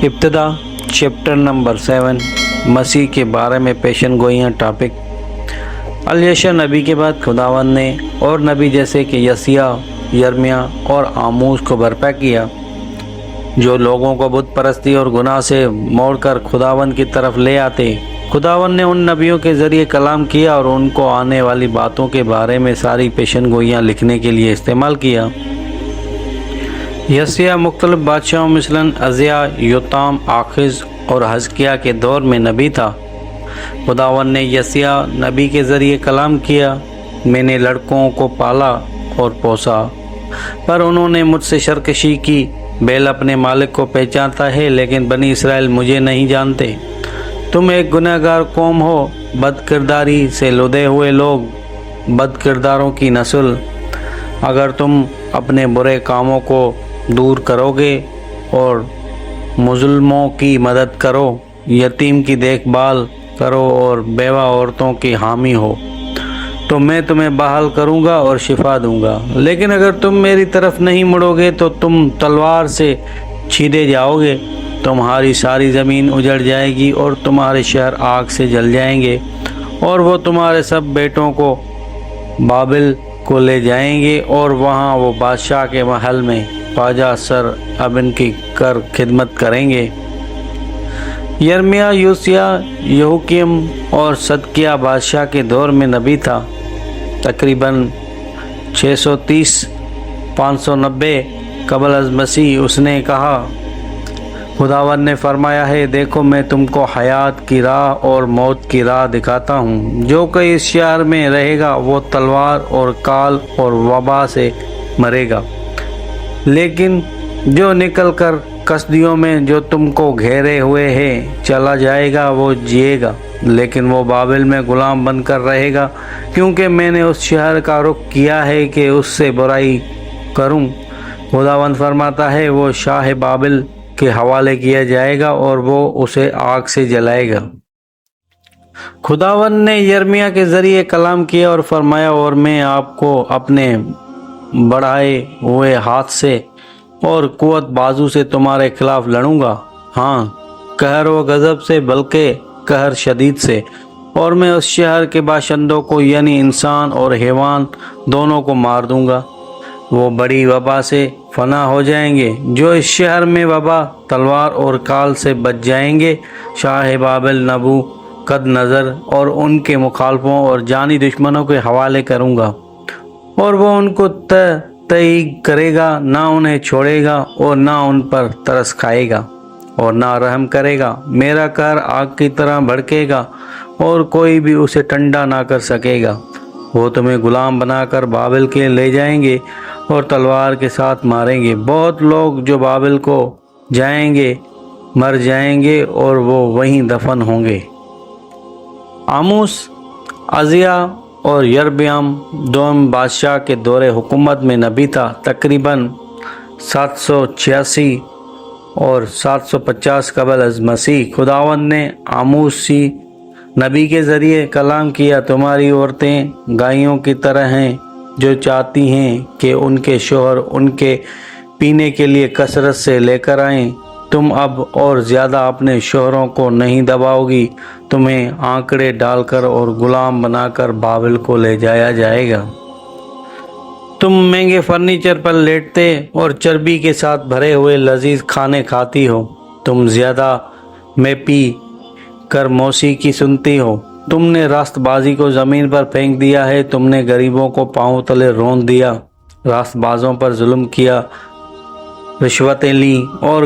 ابتدا chapter number 7 مسیح کے بارے میں پیشن گوئیاں ٹاپک۔ الیشع نبی کے بعد خداوند نے اور نبی جیسے کہ یسیع، یرمیہ اور آموس کو برپا کیا جو لوگوں کو بت پرستی اور گناہ سے موڑ کر خداوند کی طرف لے آتے۔ خداوند نے ان نبیوں کے ذریعے کلام کیا اور ان کو آنے والی باتوں کے بارے میں ساری پیشن گوئیاں لکھنے کے لیے استعمال کیا۔ یسیع مختلف بادشاہوں مثلاً عزیہ، یوتام، آخز اور حزقیہ کے دور میں نبی تھا۔ خداوند نے یسیع نبی کے ذریعے کلام کیا، میں نے لڑکوں کو پالا اور پوسا، پر انہوں نے مجھ سے سرکشی کی۔ بیل اپنے مالک کو پہچانتا ہے لیکن بنی اسرائیل مجھے نہیں جانتے۔ تم ایک گناہ گار قوم ہو، بد کرداری سے لدے ہوئے لوگ، بد کرداروں کی نسل۔ اگر تم اپنے برے کاموں کو دور کرو گے اور مظلوموں کی مدد کرو، یتیم کی دیکھ بھال کرو اور بیوہ عورتوں کی حامی ہو، تو میں تمہیں بحال کروں گا اور شفا دوں گا۔ لیکن اگر تم میری طرف نہیں مڑو گے تو تم تلوار سے چھیدے جاؤ گے، تمہاری ساری زمین اجڑ جائے گی اور تمہارے شہر آگ سے جل جائیں گے، اور وہ تمہارے سب بیٹوں کو بابل کو لے جائیں گے اور وہاں وہ بادشاہ کے محل میں خواجہ سر ابن کی کر خدمت کریں گے۔ یرمیہ، یوسیہ، یہوکیم اور صدقیہ بادشاہ کے دور میں نبی تھا۔ تقریباً 630-590 قبل از مسیح اس نے کہا، خداوند نے فرمایا ہے، دیکھو میں تم کو حیات کی راہ اور موت کی راہ دکھاتا ہوں۔ جو کوئی اس شہر میں رہے گا وہ تلوار اور کال اور وبا سے مرے گا، لیکن جو نکل کر کسدیوں میں جو تم کو گھیرے ہوئے ہے چلا جائے گا وہ جیے گا، لیکن وہ بابل میں غلام بن کر رہے گا، کیونکہ میں نے اس شہر کا رخ کیا ہے کہ اس سے برائی کروں۔ خداوند فرماتا ہے، وہ شاہ بابل کے حوالے کیا جائے گا اور وہ اسے آگ سے جلائے گا۔ خداوند نے یرمیہ کے ذریعے کلام کیا اور فرمایا، اور میں آپ کو اپنے بڑھائے ہوئے ہاتھ سے اور قوت بازو سے تمہارے خلاف لڑوں گا، ہاں قہر و غضب سے، بلکہ قہر شدید سے، اور میں اس شہر کے باشندوں کو یعنی انسان اور حیوان دونوں کو مار دوں گا۔ وہ بڑی وبا سے فنا ہو جائیں گے۔ جو اس شہر میں وبا، تلوار اور کال سے بچ جائیں گے، شاہ بابل نبوکد نظر اور ان کے مخالفوں اور جانی دشمنوں کے حوالے کروں گا، اور وہ ان کو تحقیق کرے گا، نہ انہیں چھوڑے گا اور نہ ان پر ترس کھائے گا اور نہ رحم کرے گا۔ میرا قہر آگ کی طرح بھڑکے گا اور کوئی بھی اسے ٹھنڈا نہ کر سکے گا۔ وہ تمہیں غلام بنا کر بابل کے لے جائیں گے اور تلوار کے ساتھ ماریں گے۔ بہت لوگ جو بابل کو جائیں گے مر جائیں گے اور وہ وہیں دفن ہوں گے۔ آموس، عزیہ اور یربیام دوم بادشاہ کے دور حکومت میں نبی تھا۔ تقریباً 786 اور 750 قبل از مسیح خداوند نے آموسی نبی کے ذریعے کلام کیا، تمہاری عورتیں گائیوں کی طرح ہیں جو چاہتی ہیں کہ ان کے شوہر ان کے پینے کے لیے کثرت سے لے کر آئیں۔ تم اب اور زیادہ اپنے شوہروں کو نہیں دباؤ گی، تمہیں آنکڑے ڈال کر اور غلام بنا کر بابل کو لے جایا جائے گا۔ تم مہنگے فرنیچر پر لیٹتے اور چربی کے ساتھ بھرے ہوئے لذیذ کھانے کھاتی ہو۔ تم زیادہ میں پی کر موسیقی سنتی ہو۔ تم نے راست بازی کو زمین پر پھینک دیا ہے، تم نے غریبوں کو پاؤں تلے رون دیا، راست بازوں پر ظلم کیا، رشوتیں لیں اور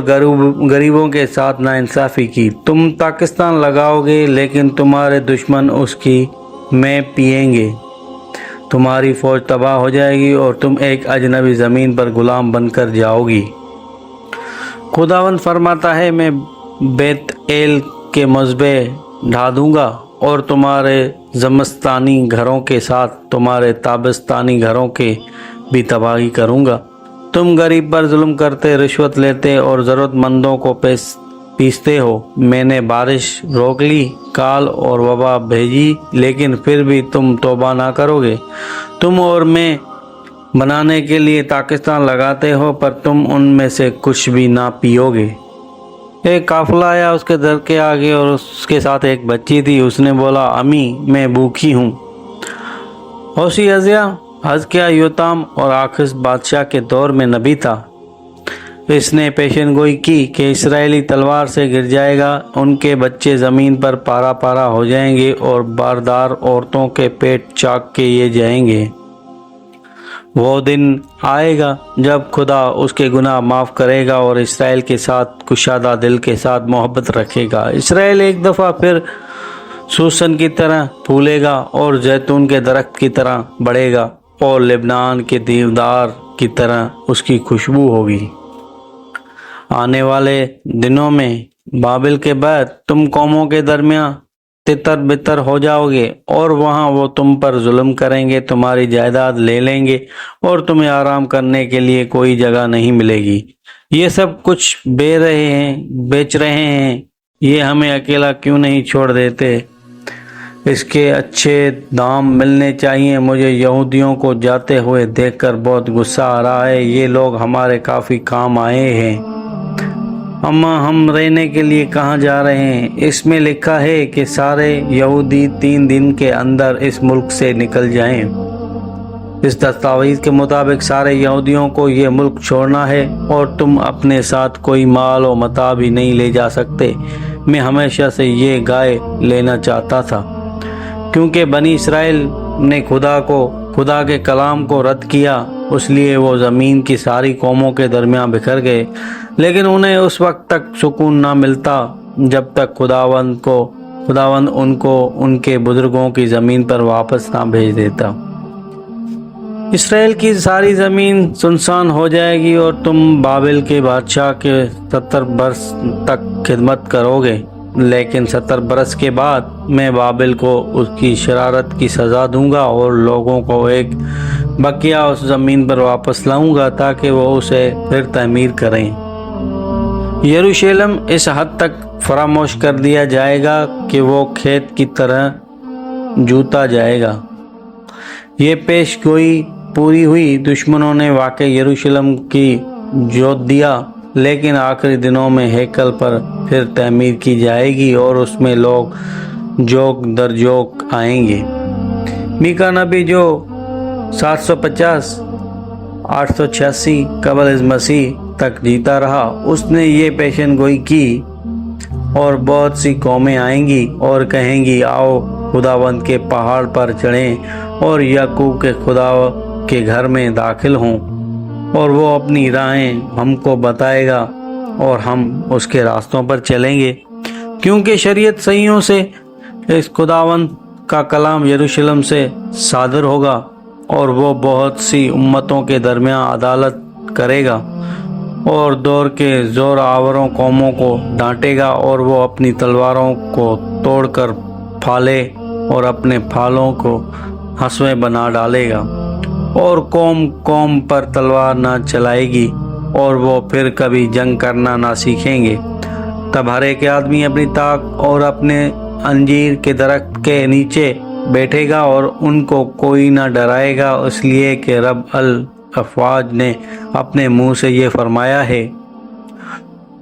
غریبوں کے ساتھ ناانصافی کی۔ تم پاکستان لگاؤ گے لیکن تمہارے دشمن اس کی میں پیئیں گے، تمہاری فوج تباہ ہو جائے گی اور تم ایک اجنبی زمین پر غلام بن کر جاؤ گی۔ خداوند فرماتا ہے، میں بیت ایل کے مذبح ڈھا دوں گا اور تمہارے زمستانی گھروں کے ساتھ تمہارے تابستانی گھروں کے بھی تباہی کروں گا۔ تم غریب پر ظلم کرتے، رشوت لیتے اور ضرورت مندوں کو پیستے ہو۔ میں نے بارش روک لی، کال اور وبا بھیجی، لیکن پھر بھی تم توبہ نہ کرو گے۔ تم اور میں بنانے کے لیے پاکستان لگاتے ہو، پر تم ان میں سے کچھ بھی نہ پیو گے۔ ایک قافلہ آیا اس کے در کے آگے اور اس کے ساتھ ایک بچی تھی۔ اس نے بولا امی میں بھوکی ہوں۔ ہوشی عزیہ حزقیہ یوتام اور آخز بادشاہ کے دور میں نبی تھا۔ اس نے پیشن گوئی کی کہ اسرائیلی تلوار سے گر جائے گا، ان کے بچے زمین پر پارا پارا ہو جائیں گے اور باردار عورتوں کے پیٹ چاک کے یہ جائیں گے۔ وہ دن آئے گا جب خدا اس کے گناہ معاف کرے گا اور اسرائیل کے ساتھ کشادہ دل کے ساتھ محبت رکھے گا۔ اسرائیل ایک دفعہ پھر سوسن کی طرح پھولے گا اور زیتون کے درخت کی طرح بڑھے گا اور لبنان کے دیودار کی طرح اس کی خوشبو ہوگی۔ آنے والے دنوں میں بابل کے بعد تم قوموں کے درمیان تتر بتر ہو جاؤ گے اور وہاں وہ تم پر ظلم کریں گے، تمہاری جائیداد لے لیں گے اور تمہیں آرام کرنے کے لیے کوئی جگہ نہیں ملے گی۔ یہ سب کچھ بیچ رہے ہیں، یہ ہمیں اکیلا کیوں نہیں چھوڑ دیتے؟ اس کے اچھے دام ملنے چاہیے۔ مجھے یہودیوں کو جاتے ہوئے دیکھ کر بہت غصہ آ رہا ہے، یہ لوگ ہمارے کافی کام آئے ہیں۔ اما ہم رہنے کے لیے کہاں جا رہے ہیں؟ اس میں لکھا ہے کہ سارے یہودی 3 دن کے اندر اس ملک سے نکل جائیں۔ اس دستاویز کے مطابق سارے یہودیوں کو یہ ملک چھوڑنا ہے اور تم اپنے ساتھ کوئی مال و متاع بھی نہیں لے جا سکتے۔ میں ہمیشہ سے یہ گائے لینا چاہتا تھا، کیونکہ بنی اسرائیل نے خدا کے کلام کو رد کیا، اس لیے وہ زمین کی ساری قوموں کے درمیان بکھر گئے، لیکن انہیں اس وقت تک سکون نہ ملتا جب تک خداوند ان کو ان کے بزرگوں کی زمین پر واپس نہ بھیج دیتا۔ اسرائیل کی ساری زمین سنسان ہو جائے گی اور تم بابل کے بادشاہ کے 70 برس تک خدمت کرو گے، لیکن 70 برس کے بعد میں بابل کو اس کی شرارت کی سزا دوں گا اور لوگوں کو ایک بقیہ اس زمین پر واپس لاؤں گا تاکہ وہ اسے پھر تعمیر کریں۔ یروشلم اس حد تک فراموش کر دیا جائے گا کہ وہ کھیت کی طرح جوتا جائے گا۔ یہ پیش گوئی پوری ہوئی، دشمنوں نے واقعی یروشلم کی جوت دیا، لیکن آخری دنوں میں ہیکل پر پھر تعمیر کی جائے گی اور اس میں لوگ جوک در جوک آئیں گے۔ میکا نبی جو 750 886 قبل از مسیح تک جیتا رہا، اس نے یہ پیشن گوئی کی اور بہت سی قومیں آئیں گی اور کہیں گی آؤ خداوند کے پہاڑ پر چڑھیں اور یعقوب کے خدا کے گھر میں داخل ہوں، اور وہ اپنی راہیں ہم کو بتائے گا اور ہم اس کے راستوں پر چلیں گے، کیونکہ شریعت صحیحوں سے اس خداوند کا کلام یروشلم سے صادر ہوگا اور وہ بہت سی امتوں کے درمیان عدالت کرے گا اور دور کے زور آوروں قوموں کو ڈانٹے گا، اور وہ اپنی تلواروں کو توڑ کر پھالے اور اپنے پھالوں کو ہنسویں بنا ڈالے گا، اور قوم قوم پر تلوار نہ چلائے گی اور وہ پھر کبھی جنگ کرنا نہ سیکھیں گے۔ تب ہر ایک آدمی اپنی طاق اور اپنے انجیر کے درخت کے نیچے بیٹھے گا اور ان کو کوئی نہ ڈرائے گا، اس لیے کہ رب الافواج نے اپنے منہ سے یہ فرمایا ہے،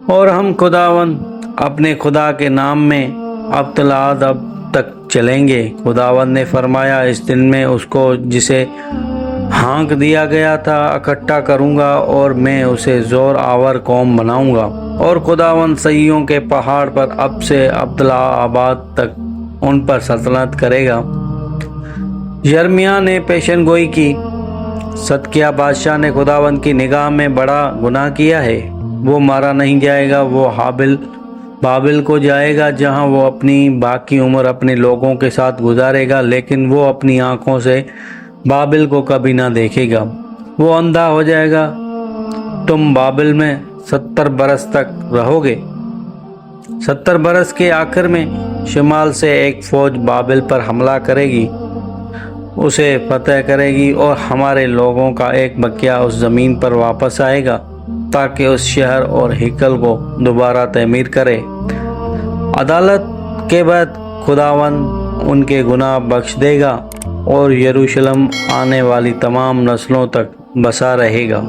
اور ہم خداوند اپنے خدا کے نام میں اب تک چلیں گے۔ خداوند نے فرمایا، اس دن میں اس کو جسے ہانک دیا گیا تھا اکٹھا کروں گا اور میں اسے زور آور قوم بناؤں گا، اور خداوند صحیحوں کے پہاڑ پر اب سے آباد تک ان پر سلطنت کرے گا۔ یرمیاہ نے پیشن گوئی کی، صدقیہ بادشاہ نے خداوند کی نگاہ میں بڑا گناہ کیا ہے، وہ مارا نہیں جائے گا، وہ بابل کو جائے گا جہاں وہ اپنی باقی عمر اپنے لوگوں کے ساتھ گزارے گا، لیکن وہ اپنی آنکھوں سے بابل کو کبھی نہ دیکھے گا، وہ اندھا ہو جائے گا۔ تم بابل میں 70 برس تک رہو گے۔ 70 برس کے آخر میں شمال سے ایک فوج بابل پر حملہ کرے گی، اسے فتح کرے گی، اور ہمارے لوگوں کا ایک بقیہ اس زمین پر واپس آئے گا تاکہ اس شہر اور ہیکل کو دوبارہ تعمیر کرے۔ عدالت کے بعد خداوند ان کے گناہ بخش دے گا اور یروشلم آنے والی تمام نسلوں تک بسا رہے گا۔